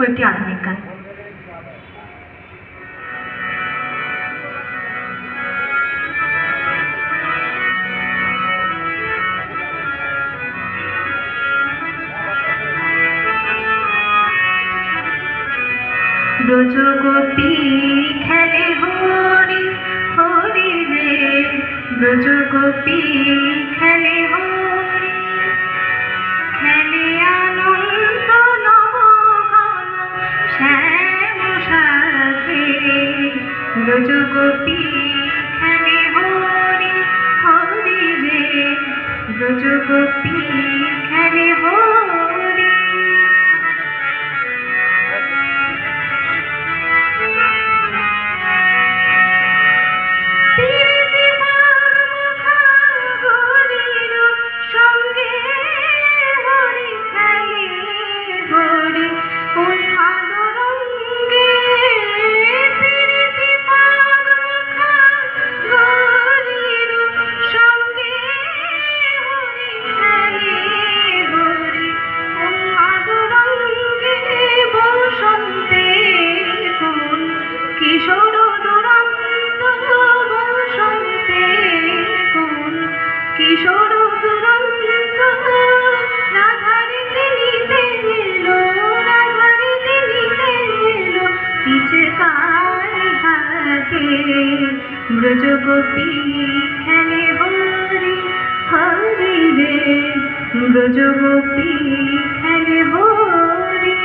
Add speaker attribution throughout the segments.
Speaker 1: একটি আধুনিক গান। ব্রজগোপী খেলে হরি হরি রে, ব্রজগোপী খেলে হরি, খেলে আনন্দ নবঘন শ্যাম সাথে। ব্রজগোপী খেলে হরি হরি রে, ব্রজগোপী খেলে হরি। কিশোর দুরন্ত রাধারে চিনিতে এলো, রাধারে চিনিতে এলো পিচকার হাতে। ব্রজগোপী খেলে হরি হরি রে, ব্রজগোপী খেলে হরি।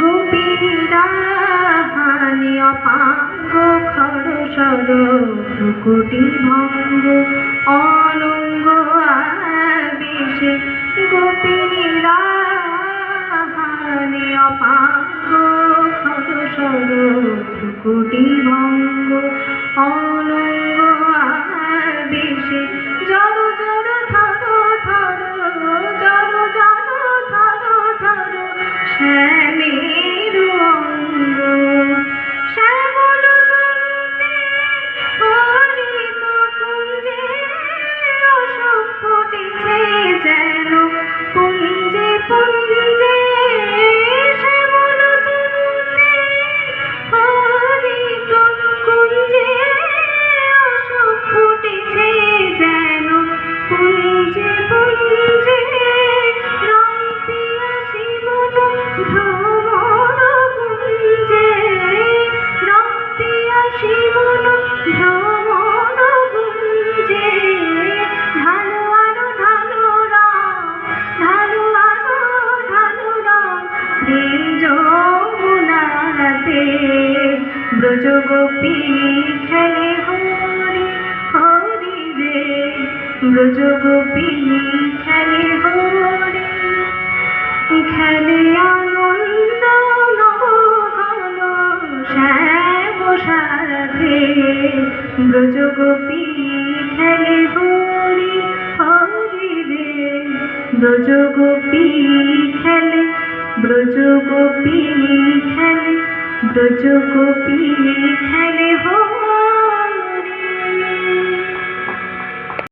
Speaker 1: গোপীরা হানি অপাঙ্গ খরসর ভ্রুকুটি ভঙ্গ অনঙ্গ আবেশে। গোপীরা হানি অপাঙ্গ খরসর ভ্রুকুটি ভঙ্গ অনঙ্গ আবেশে। জড় জড় ধর ধর, জড় জড় ধর ধর শ্যামের অঙ্গ। শ্যামল তনুতে হরিত কুঞ্জে অশোক ফুটেছে যেন পুঞ্জে পুঞ্জে। শ্যামল তনুতে হরিত কুঞ্জে অশোক ফুটেছে যেন পুঞ্জে পুঞ্জে। রং পিয়াসী মন ভ্রমর গুঞ্জে, রং পিয়াসী মন ভ্রমর গুঞ্জে। ঢালো আরো ঢালো রং, ঢালো আরো ঢালো রং প্রেম যমুনাতে। ব্রজগোপী খেলে হরি হরি রে, ব্রজগোপী খেলে হরি, খেলে আনন্দ নবঘন শ্যাম সাথে। ব্রজগোপী খেলে হরি হরি রে, ব্রজগোপী খেলে, ব্রজগোপী খেলে, ব্রজগোপী খেলে হরি।